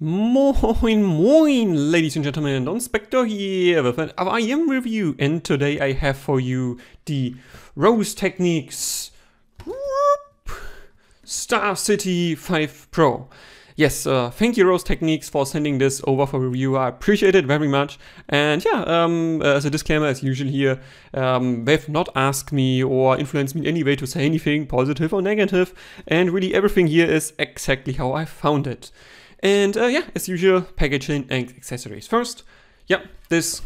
Moin moin, ladies and gentlemen, Donspektor here with an IEM review, and today I have for you the Rose Technics Star City 5 Pro. Yes, thank you Rose Technics for sending this over for review. I appreciate it very much. And yeah, as a disclaimer, as usual here, they've not asked me or influenced me in any way to say anything positive or negative, and really everything here is exactly how I found it. And yeah, as usual, packaging and accessories first. Yeah, this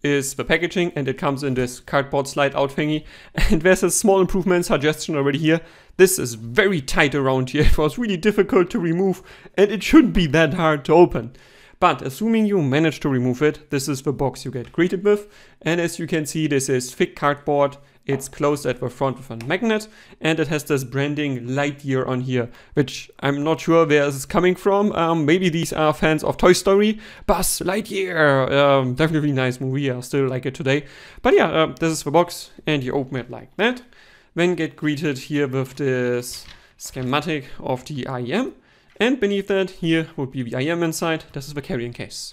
is the packaging, and it comes in this cardboard slide out thingy. And there's a small improvement suggestion already here. This is very tight around here. It was really difficult to remove, and it shouldn't be that hard to open. But assuming you manage to remove it, this is the box you get greeted with. And as you can see, this is thick cardboard. It's closed at the front with a magnet, and it has this branding Lightyear on here, which I'm not sure where this is coming from. Maybe these are fans of Toy Story. Buzz Lightyear! Definitely nice movie, I still like it today. But yeah, this is the box, and you open it like that. Then get greeted here with this schematic of the IEM. And beneath that, here would be the IEM inside. This is the carrying case.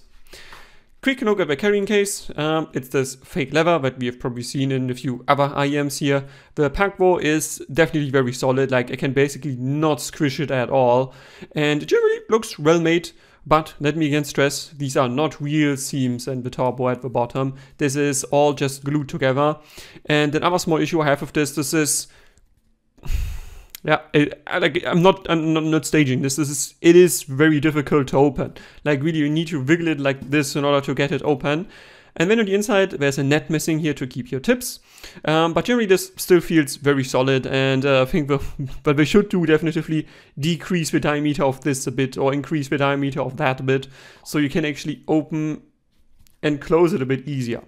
Quick look at the carrying case. It's this fake leather that we have probably seen in a few other IEMs here. The parquet is definitely very solid, like I can basically not squish it at all. And it generally looks well made, but let me again stress, these are not real seams and the torpo at the bottom. This is all just glued together. And another small issue I have with this is... Yeah, I'm not staging this. It is very difficult to open. Like really, you need to wiggle it like this in order to get it open. And then on the inside, there's a net missing here to keep your tips. But generally, this still feels very solid, and I think what they should do definitively decrease the diameter of this a bit or increase the diameter of that a bit, so you can actually open and close it a bit easier.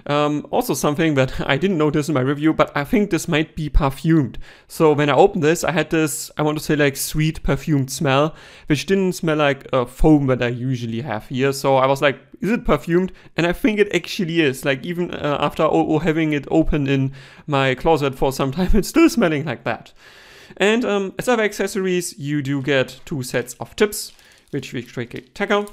Also something that I didn't notice in my review, but I think this might be perfumed. So when I opened this, I had this, I want to say like sweet perfumed smell, which didn't smell like a foam that I usually have here. So I was like, is it perfumed? And I think it actually is. Like even after having it open in my closet for some time, it's still smelling like that. And as other accessories, you do get 2 sets of tips, which we quickly tackle.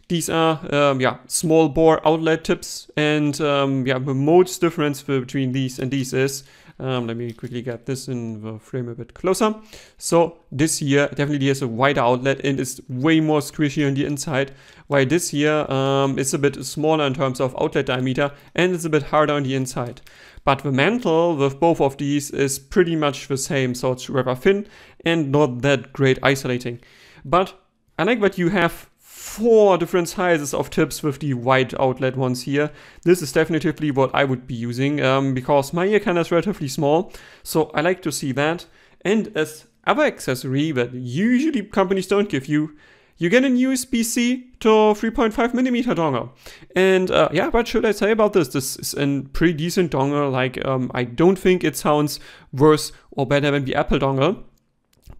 These are, yeah, small bore outlet tips, and yeah, the most difference between these and these is, let me quickly get this in the frame a bit closer. So this here definitely has a wider outlet and is way more squishy on the inside, while this here is a bit smaller in terms of outlet diameter and it's a bit harder on the inside. But the mantle with both of these is pretty much the same, so it's rather thin and not that great isolating. But I like that you have 4 different sizes of tips with the wide outlet ones here. This is definitively what I would be using because my ear canal is relatively small, so I like to see that. And as other accessory that usually companies don't give you, you get a USB-C to 3.5mm dongle. And yeah, what should I say about this? This is a pretty decent dongle. Like I don't think it sounds worse or better than the Apple dongle.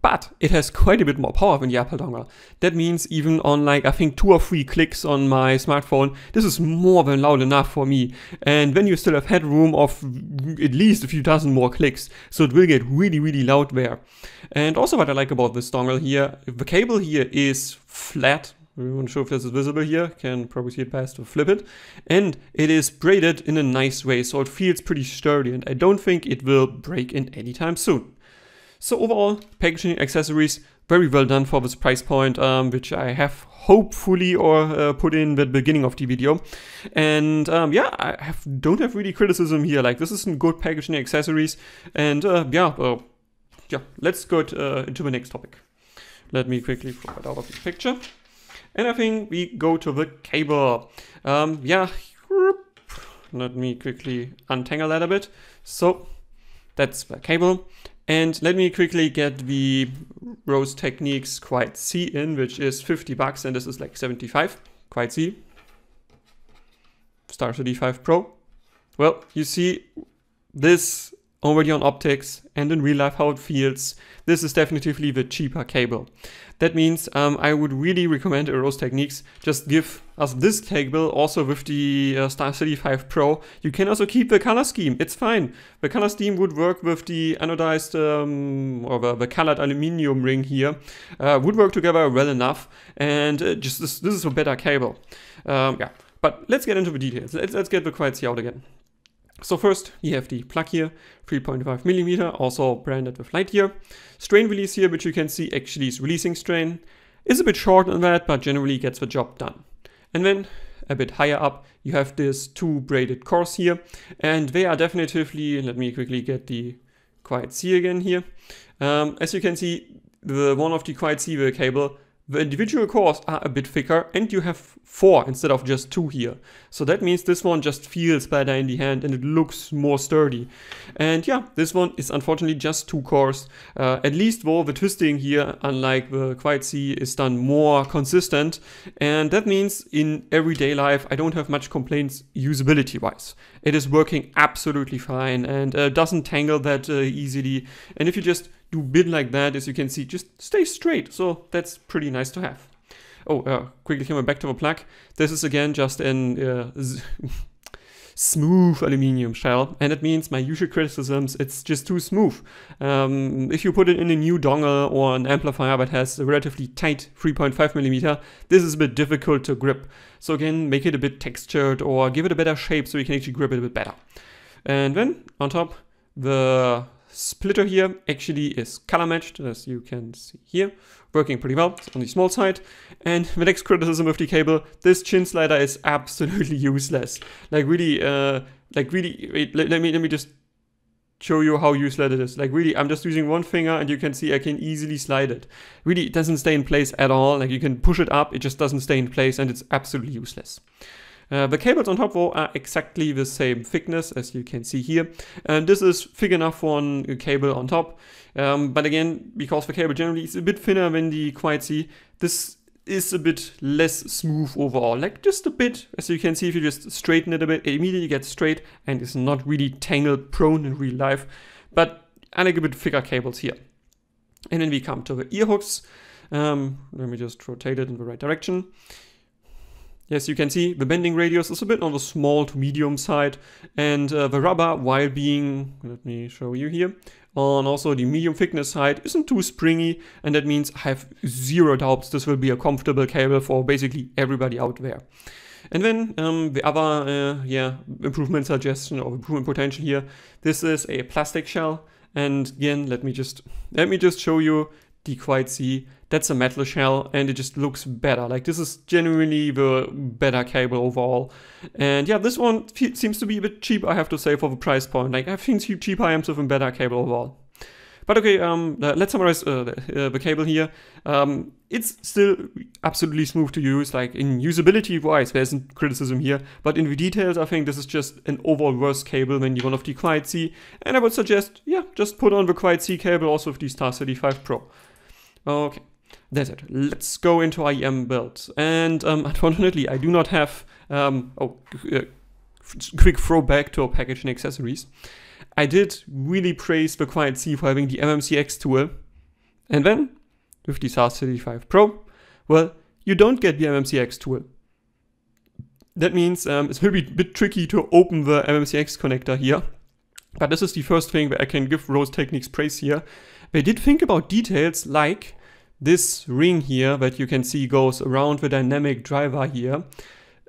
But it has quite a bit more power than the Apple dongle. That means even on like, I think 2 or 3 clicks on my smartphone, this is more than loud enough for me. And then you still have headroom of at least a few dozen more clicks. So it will get really, really loud there. And also what I like about this dongle here, the cable here is flat. I'm not sure if this is visible here, can probably see it best to flip it. And it is braided in a nice way, so it feels pretty sturdy, and I don't think it will break in anytime soon. So overall, packaging accessories, very well done for this price point, which I have hopefully put in the beginning of the video. And yeah, I don't have really criticism here. Like this is some good packaging accessories. And yeah, let's go into the next topic. Let me quickly throw it out of the picture. And I think we go to the cable. Yeah, let me quickly untangle that a bit. So that's the cable. And let me quickly get the Rose Technics Quiet C in, which is 50 bucks, and this is like 75. Quiet C. Star City 5 Pro. Well, you see, this already on optics and in real life how it feels, this is definitively the cheaper cable. That means I would really recommend Rose Techniques. Just give us this cable also with the Star City 5 Pro. You can also keep the color scheme, it's fine. The color scheme would work with the anodized or the colored aluminum ring here. Would work together well enough, and just this is a better cable. Yeah, but let's get into the details. Let's get the Quiet C out again. So first, you have the plug here, 3.5mm, also branded with light here. Strain release here, which you can see actually is releasing strain. Is a bit short on that, but generally gets the job done. And then, a bit higher up, you have this 2 braided cores here, and they are definitively, let me quickly get the Quiet C again here. As you can see, one of the Quiet C cable, the individual cores are a bit thicker, and you have 4 instead of just 2 here. So that means this one just feels better in the hand and it looks more sturdy. And yeah, this one is unfortunately just 2 cores. At least though the twisting here, unlike the Quiet C, is done more consistent. And that means in everyday life I don't have much complaints usability wise. It is working absolutely fine and doesn't tangle that easily. And if you just do bit like that, as you can see, just stay straight. So that's pretty nice to have. Oh, quickly coming back to the plug. This is again just an smooth aluminum shell, and it means my usual criticisms, it's just too smooth. If you put it in a new dongle or an amplifier that has a relatively tight 3.5mm, this is a bit difficult to grip. So again, make it a bit textured or give it a better shape so you can actually grip it a bit better. And then on top, the splitter here actually is color matched, as you can see here, working pretty well. It's on the small side. And the next criticism of the cable, this chin slider is absolutely useless. Like really, wait, let me just show you how useless it is. Like really, I'm just using one finger and you can see I can easily slide it. Really, it doesn't stay in place at all. Like you can push it up, it just doesn't stay in place and it's absolutely useless. The cables on top though are exactly the same thickness as you can see here, and this is thick enough for a cable on top, but again, because the cable generally is a bit thinner than the Quiet C, this is a bit less smooth overall, like just a bit. As you can see, if you just straighten it a bit, it immediately gets straight and is not really tangle prone in real life, but I like a bit thicker cables here. And then we come to the ear hooks. Let me just rotate it in the right direction. Yes, you can see the bending radius is a bit on the small to medium side, and the rubber, while being, let me show you here, on also the medium thickness side, isn't too springy, and that means I have zero doubts this will be a comfortable cable for basically everybody out there. And then the other improvement suggestion or improvement potential here, this is a plastic shell, and again, let me just show you the Quiet C. That's a metal shell and it just looks better. Like this is genuinely the better cable overall. And yeah, this one seems to be a bit cheap, I have to say, for the price point. Like I've seen cheap IEMs with a better cable overall. But okay, let's summarize the cable here. It's still absolutely smooth to use. Like in usability wise, there isn't criticism here. But in the details, I think this is just an overall worse cable than the one of the Quiet C. And I would suggest, yeah, just put on the Quiet C cable also with the Star City 5 Pro. Okay. That's it. Let's go into IEM Build. And unfortunately, I do not have, quick throwback to our packaging accessories. I did really praise the Quiet C for having the MMCX Tool. And then, with the Star City 5 Pro, well, you don't get the MMCX Tool. That means it's going to be a bit tricky to open the MMCX connector here. But this is the first thing that I can give Rose Technics praise here. They did think about details like this ring here that you can see goes around the dynamic driver here.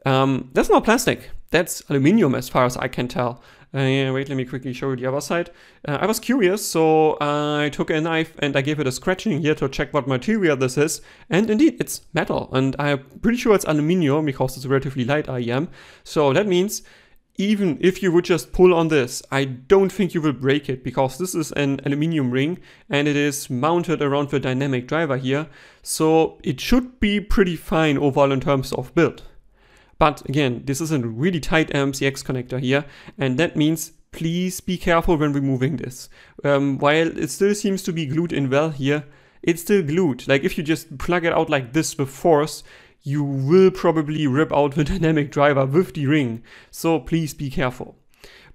That's not plastic, that's aluminum as far as I can tell. Wait, let me quickly show you the other side. I was curious, so I took a knife and I gave it a scratching here to check what material this is. And indeed, it's metal, and I'm pretty sure it's aluminum because it's a relatively light IEM. So that means even if you would just pull on this, I don't think you will break it, because this is an aluminum ring and it is mounted around the dynamic driver here. So it should be pretty fine overall in terms of build. But again, this is a really tight MMCX connector here, and that means please be careful when removing this. While it still seems to be glued in well here, it's still glued. Like if you just plug it out like this with force, you will probably rip out the dynamic driver with the ring. So please be careful.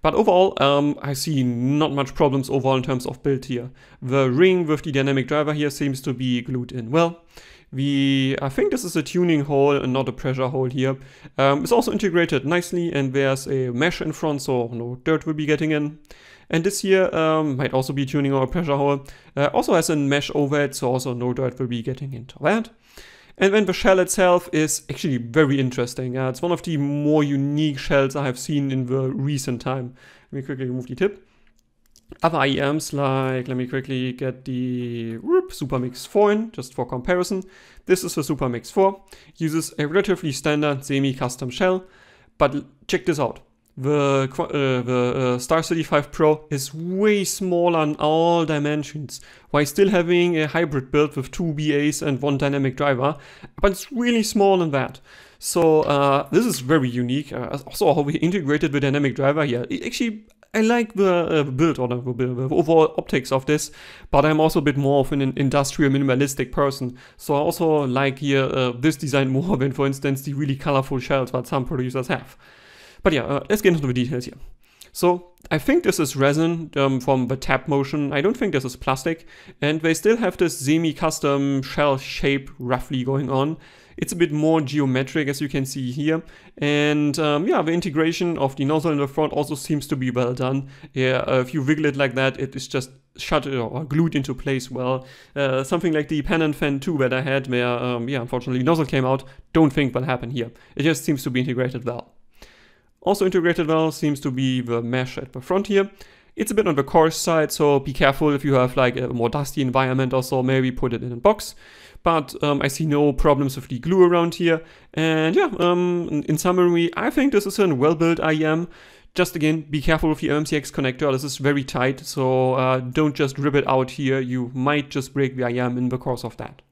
But overall, I see not much problems overall in terms of build here. The ring with the dynamic driver here seems to be glued in well. I think this is a tuning hole and not a pressure hole here. It's also integrated nicely, and there's a mesh in front, so no dirt will be getting in. And this here might also be tuning or a pressure hole. Also has a mesh over it, so also no dirt will be getting into that. And then the shell itself is actually very interesting. It's one of the more unique shells I have seen in the recent time. Let me quickly remove the tip. Other IEMs, like, let me quickly get the Supermix 4 in, just for comparison. This is the Supermix 4. Uses a relatively standard semi-custom shell, but check this out. The Star 35 Pro is way smaller in all dimensions, while still having a hybrid build with 2 BAs and 1 dynamic driver, but it's really small in that. So this is very unique. Also how we integrated the dynamic driver here. Actually, I like the build or the overall optics of this, but I'm also a bit more of an industrial minimalistic person. So I also like here this design more than, for instance, the really colorful shells that some producers have. But yeah, let's get into the details here. So I think this is resin from the tap motion. I don't think this is plastic. And they still have this semi-custom shell shape roughly going on. It's a bit more geometric, as you can see here. And yeah, the integration of the nozzle in the front also seems to be well done. Yeah, if you wiggle it like that, it is just shut or glued into place well. Something like the pen and fan 2 that I had where, yeah, unfortunately nozzle came out. Don't think that'll happen here. It just seems to be integrated well. Also integrated well seems to be the mesh at the front here. It's a bit on the coarse side, so be careful if you have like a more dusty environment or so, maybe put it in a box. But I see no problems with the glue around here. And yeah, in summary, I think this is a well-built IEM. Just again, be careful with the MMCX connector. This is very tight, so don't just rip it out here. You might just break the IEM in the course of that.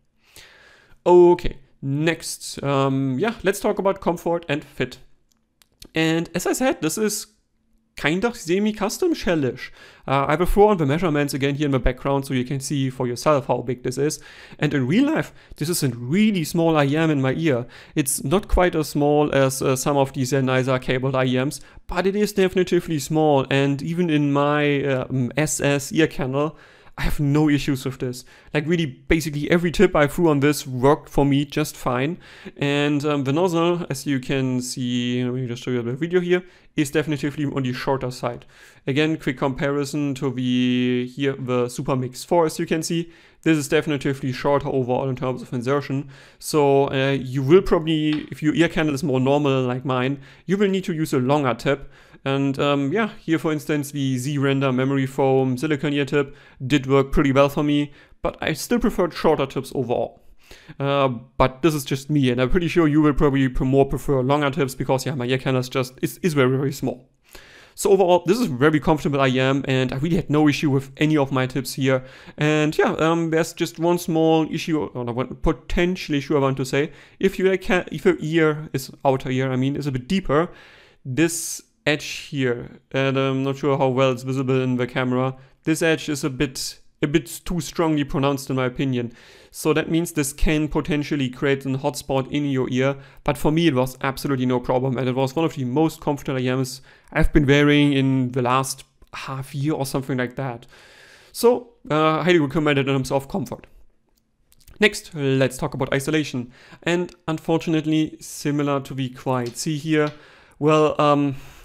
Okay, next, yeah, let's talk about comfort and fit. And as I said, this is kind of semi-custom shellish. I will throw on the measurements again here in the background so you can see for yourself how big this is. And in real life, this is a really small IEM in my ear. It's not quite as small as some of these nicer cabled IEMs, but it is definitively small. And even in my SS ear canal, I have no issues with this. Like really, basically every tip I threw on this worked for me just fine. And the nozzle, as you can see, let me just show you the video here, is definitively on the shorter side. Again, quick comparison to the Supermix 4, as you can see. This is definitively shorter overall in terms of insertion. So you will probably, if your ear canal is more normal like mine, you will need to use a longer tip. And yeah, here for instance, the Z-Render memory foam silicone ear tip did work pretty well for me, but I still preferred shorter tips overall. But this is just me, and I'm pretty sure you will probably more prefer longer tips because yeah, my ear canal is very, very small. So overall, this is a very comfortable IEM, and I really had no issue with any of my tips here. And yeah, there's just one small issue, or one potential issue I want to say. If your ear is, outer ear, I mean, is a bit deeper, this edge here, and I'm not sure how well it's visible in the camera, this edge is a bit too strongly pronounced in my opinion. So that means this can potentially create a hotspot in your ear, but for me it was absolutely no problem, and it was one of the most comfortable IEMs I've been wearing in the last half year or something like that. So highly recommend it in terms of comfort. Next, let's talk about isolation. And unfortunately, similar to the Quiet C here, well,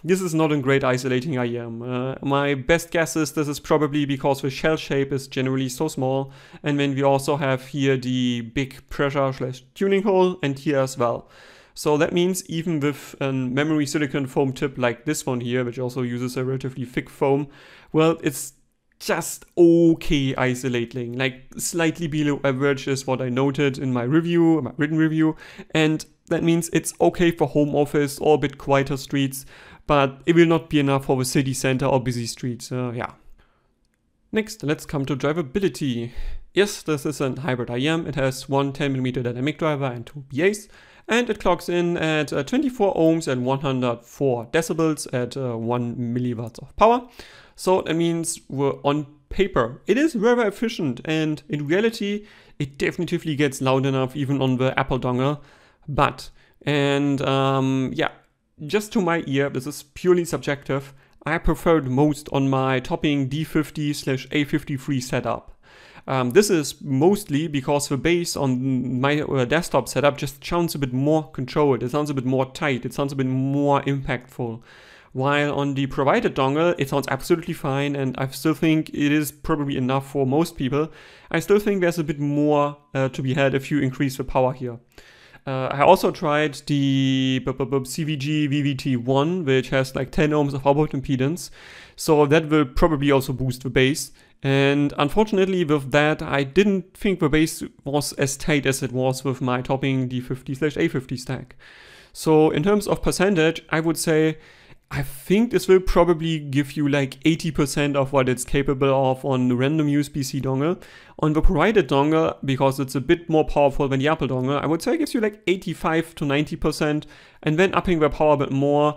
this is not a great isolating IEM. My best guess is this is probably because the shell shape is generally so small, and then we also have here the big pressure/tuning hole and here as well. So that means even with a memory silicone foam tip like this one here, which also uses a relatively thick foam, well, it's just okay isolating, like slightly below average is what I noted in my review, my written review, and that means it's okay for home office or a bit quieter streets, but it will not be enough for the city center or busy streets, yeah. Next, let's come to drivability. Yes, this is a hybrid IEM. It has one 10mm dynamic driver and 2 BAs, and it clocks in at 24 ohms and 104 decibels at 1 milliwatts of power. So that means on paper, it is very efficient, and in reality, it definitively gets loud enough even on the Apple dongle. But, and yeah, just to my ear, this is purely subjective, I preferred most on my topping D50/A53 setup. This is mostly because the bass on my desktop setup just sounds a bit more controlled, it sounds a bit more tight, it sounds a bit more impactful. While on the provided dongle, it sounds absolutely fine, and I still think it is probably enough for most people. I still think there's a bit more to be had if you increase the power here. I also tried the CVG VVT1, which has like 10 ohms of output impedance, so that will probably also boost the bass. And unfortunately with that, I didn't think the bass was as tight as it was with my topping D50/A50 stack. So in terms of percentage, I would say I think this will probably give you like 80% of what it's capable of on the random USB-C dongle. On the provided dongle, because it's a bit more powerful than the Apple dongle, I would say it gives you like 85 to 90%, and then upping the power a bit more.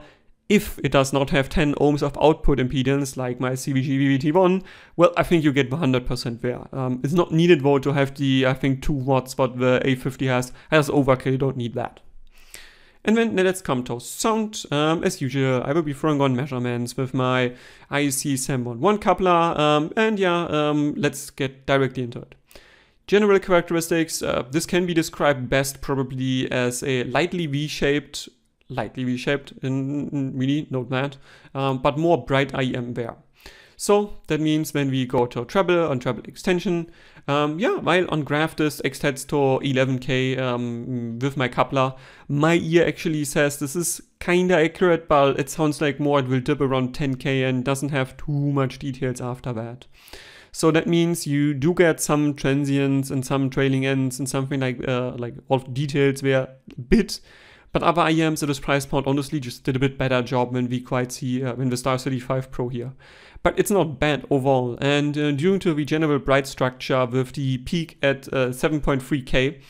If it does not have 10 ohms of output impedance like my CVG VVT1, well, I think you get 100% there. It's not needed though to have the, I think, 2 watts what the A50 has. As overkill, you don't need that. And then let's come to sound. As usual, I will be throwing on measurements with my IEC SAM11 coupler. Let's get directly into it. General characteristics, this can be described best probably as a lightly V-shaped, really, note that, but more bright IEM there. So that means when we go to treble on treble extension, while on graph this extends to 11K with my coupler, my ear actually says this is kinda accurate, but it sounds like more it will dip around 10K and doesn't have too much details after that. So that means you do get some transients and some trailing ends and something like all details there a bit. But other IEMs at this price point honestly just did a bit better job than we quite see in the Star 35 Pro here. But it's not bad overall, and due to the general bright structure with the peak at 7.3K,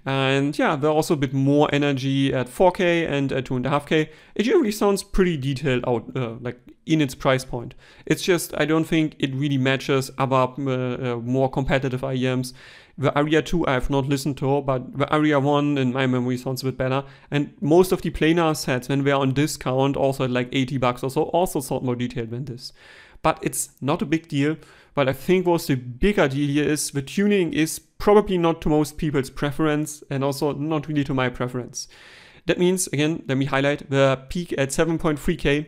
and yeah, there's also a bit more energy at 4K and at 2.5K, it generally sounds pretty detailed out, like in its price point. It's just, I don't think it really matches other more competitive IEMs. The Aria 2 I have not listened to, but the Aria 1 in my memory sounds a bit better. And most of the planar sets, when they're on discount, also at like 80 bucks or so, also sound more detailed than this. But it's not a big deal. But I think what's the bigger deal here is the tuning is probably not to most people's preference and also not really to my preference. That means, again, let me highlight the peak at 7.3K.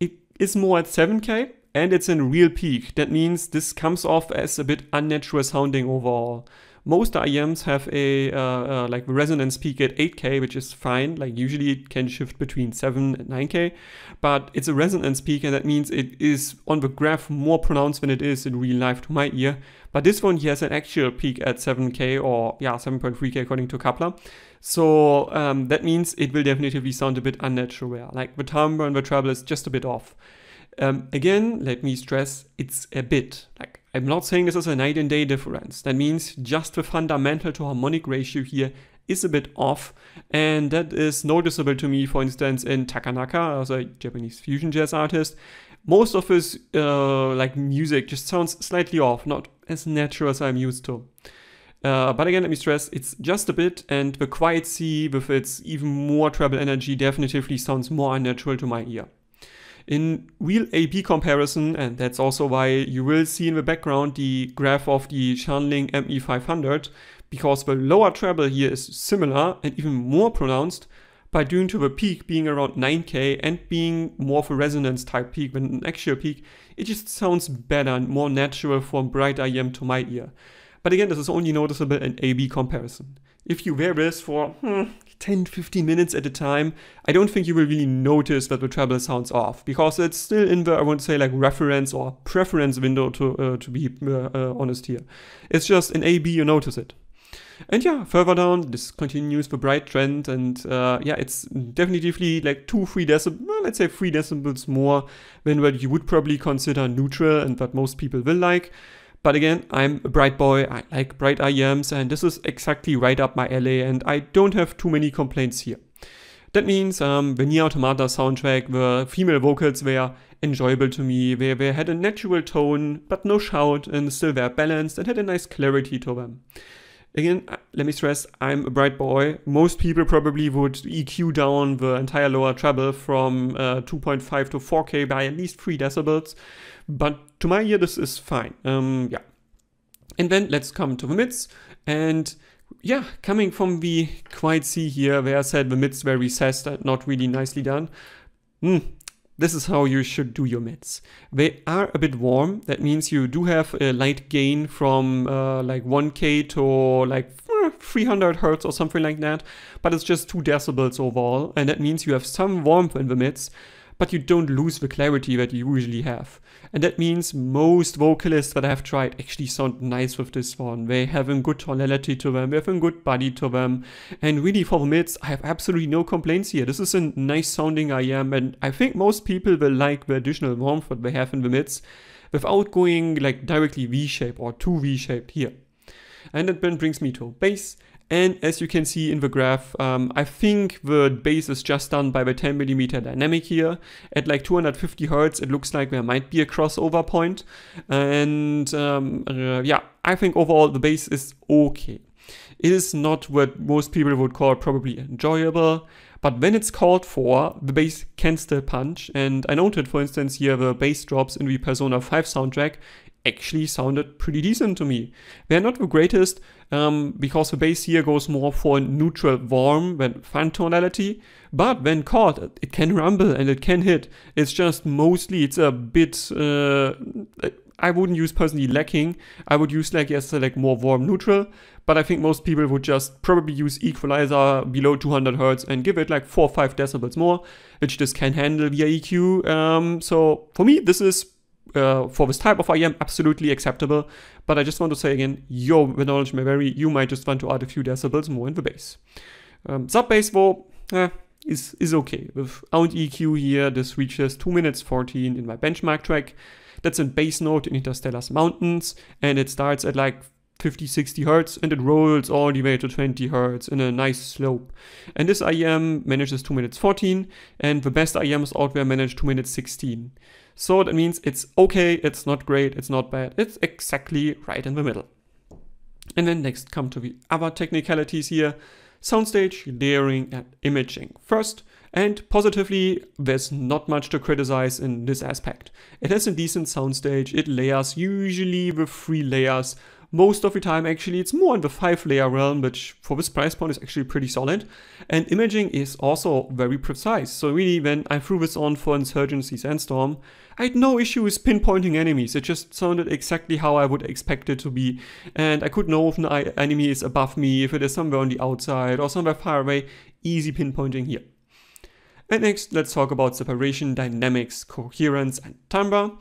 It is more at 7K. And it's in real peak. That means this comes off as a bit unnatural sounding overall. Most IEMs have a like resonance peak at 8K, which is fine. Like usually it can shift between 7 and 9K, but it's a resonance peak, and that means it is on the graph more pronounced than it is in real life to my ear. But this one here has an actual peak at 7K or 7.3K according to coupler. So that means it will definitely sound a bit unnatural. Like the timbre and the treble is just a bit off. Again, let me stress, it's a bit. Like, I'm not saying this is a night and day difference. That means just the fundamental to harmonic ratio here is a bit off, and that is noticeable to me, for instance, in Takanaka, also a Japanese fusion jazz artist. Most of his like music just sounds slightly off, not as natural as I'm used to. But again, let me stress, it's just a bit, and the quiet C with its even more treble energy definitely sounds more unnatural to my ear. In real AB comparison, and that's also why you will see in the background the graph of the Shanling ME500, because the lower treble here is similar and even more pronounced, but due to the peak being around 9K and being more of a resonance type peak than an actual peak, it just sounds better and more natural from bright IEM to my ear. But again, this is only noticeable in AB comparison. If you wear this for 10-15 minutes at a time, I don't think you will really notice that the treble sounds off, because it's still in the, I wouldn't say like reference or preference window to be honest here. It's just in AB you notice it. And yeah, further down, this continues the bright trend, and it's definitely like 2-3 decibels, well, let's say 3 decibels more than what you would probably consider neutral and what most people will like. But again, I'm a bright boy, I like bright IEMs, and this is exactly right up my alley, and I don't have too many complaints here. That means the Nier Automata soundtrack, the female vocals were enjoyable to me. They had a natural tone, but no shout, and still were balanced and had a nice clarity to them. Again, let me stress, I'm a bright boy. Most people probably would EQ down the entire lower treble from 2.5 to 4K by at least 3 decibels. But to my ear, this is fine. Yeah. And then let's come to the mids. And yeah, coming from the quiet C here, where I said the mids were recessed and not really nicely done. This is how you should do your mids. They are a bit warm. That means you do have a light gain from like 1K to like 300 Hertz or something like that. But it's just 2 decibels overall. And that means you have some warmth in the mids, but you don't lose the clarity that you usually have. And that means most vocalists that I have tried actually sound nice with this one. They have a good tonality to them, they have a good body to them. And really for the mids, I have absolutely no complaints here. This is a nice sounding IEM, and I think most people will like the additional warmth that they have in the mids without going like directly V-shaped or too V-shaped here. And that then brings me to bass. And as you can see in the graph, I think the bass is just done by the 10mm dynamic here. At like 250 Hertz, it looks like there might be a crossover point. And yeah, I think overall the bass is okay. It is not what most people would call probably enjoyable, but when it's called for, the bass can still punch. And I noted, for instance, here the bass drops in the Persona 5 soundtrack actually sounded pretty decent to me. They're not the greatest because the bass here goes more for neutral warm than fun tonality, but when caught, it can rumble and it can hit. It's just mostly, it's a bit, I wouldn't use personally lacking. I would use like, yes, like more warm neutral, but I think most people would just probably use equalizer below 200 Hertz and give it like 4 or 5 decibels more, which this can handle via EQ. So for me, this is for this type of IEM absolutely acceptable, but I just want to say again, your knowledge may vary. You might just want to add a few decibels more in the bass. Sub bass though is okay. Without EQ here, this reaches 2 minutes 14 in my benchmark track. That's a bass note in Interstellar's Mountains, and it starts at like 50-60 Hertz and it rolls all the way to 20 Hertz in a nice slope. And this IEM manages 2 minutes 14, and the best IEMs out there manage 2 minutes 16. So that means it's okay, it's not great, it's not bad, it's exactly right in the middle. And then next come to the other technicalities here. Soundstage, layering and imaging first. And positively, there's not much to criticize in this aspect. It has a decent soundstage, it layers usually with 3 layers. Most of the time actually it's more in the 5-layer realm, which for this price point is actually pretty solid. And imaging is also very precise. So really when I threw this on for Insurgency Sandstorm, I had no issues pinpointing enemies. It just sounded exactly how I would expect it to be. And I could know if an enemy is above me, if it is somewhere on the outside or somewhere far away. Easy pinpointing here. And next, let's talk about separation, dynamics, coherence, and timbre.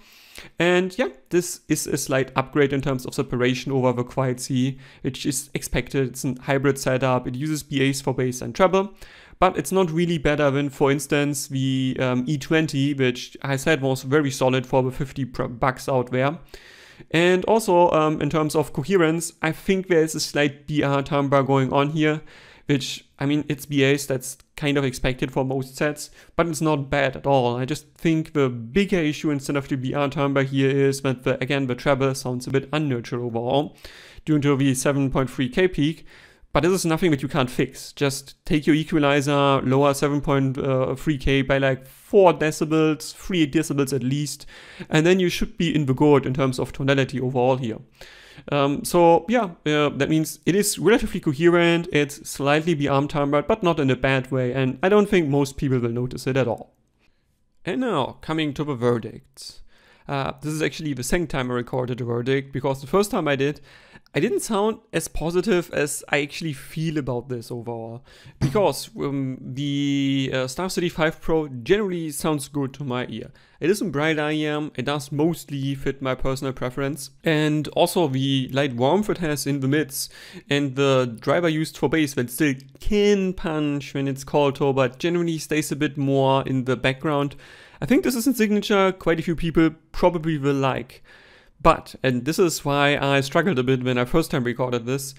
And yeah, this is a slight upgrade in terms of separation over the quiet C, which is expected. It's a hybrid setup. It uses BAs for bass and treble, but it's not really better than, for instance, the E20, which I said was very solid for the $50 out there. And also in terms of coherence, I think there is a slight BR timbre going on here, which, I mean, it's BAs, that's kind of expected for most sets, but it's not bad at all. I just think the bigger issue instead of the BR timbre here is that, again, the treble sounds a bit unnatural overall due to the 7.3K peak, but this is nothing that you can't fix. Just take your equalizer, lower 7.3K by like 4 decibels, 3 decibels at least, and then you should be in the good in terms of tonality overall here. So yeah, that means it is relatively coherent, it's slightly BR timbre, but not in a bad way, and I don't think most people will notice it at all. And now, coming to the verdict. This is actually the second time I recorded the verdict, because the first time I didn't sound as positive as I actually feel about this overall. Because the Star City 5 Pro generally sounds good to my ear. It is a bright IEM, it does mostly fit my personal preference. And also the light warmth it has in the mids, and the driver used for bass that still can punch when it's called to, but generally stays a bit more in the background. I think this is a signature quite a few people probably will like. But, and this is why I struggled a bit when I first time recorded this,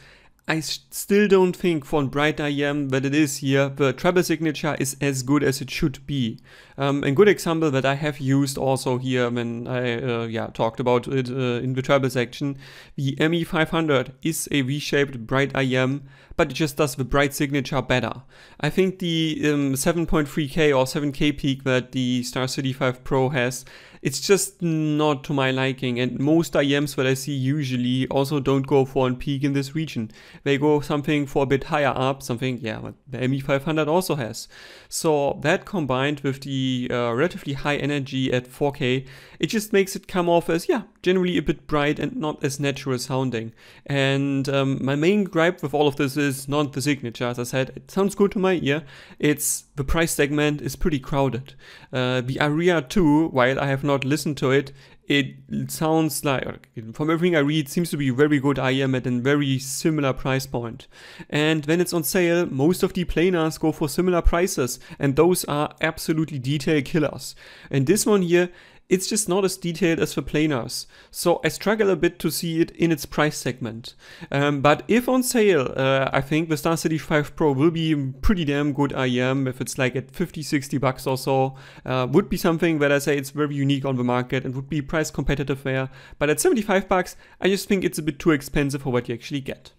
I still don't think for a bright IEM that it is here, the treble signature is as good as it should be. A good example that I have used also here when I talked about it in the treble section, the ME500 is a V-shaped bright IEM, but it just does the bright signature better. I think the 7.3K or 7K peak that the Star City 5 Pro has, it's just not to my liking, and most IEMs that I see usually also don't go for a peak in this region. They go something for a bit higher up, something, what the ME500 also has. So that combined with the relatively high energy at 4K, it just makes it come off as, generally a bit bright and not as natural sounding. And my main gripe with all of this is not the signature. As I said, it sounds good to my ear. It's the price segment is pretty crowded. The Aria 2, while I have not listened to it, it sounds like, from everything I read, seems to be a very good IEM at a very similar price point. And when it's on sale, most of the planars go for similar prices, and those are absolutely detail killers. And this one here, it's just not as detailed as the planars, so I struggle a bit to see it in its price segment. But if on sale, I think the Star City 5 Pro will be a pretty damn good IEM. If it's like at 50-60 bucks or so, would be something that I say it's very unique on the market and would be price competitive there. But at 75 bucks, I just think it's a bit too expensive for what you actually get.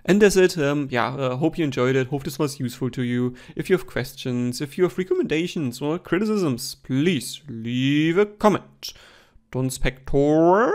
And that's it. Hope you enjoyed it. Hope this was useful to you. If you have questions, if you have recommendations or criticisms, please leave a comment. Donspektor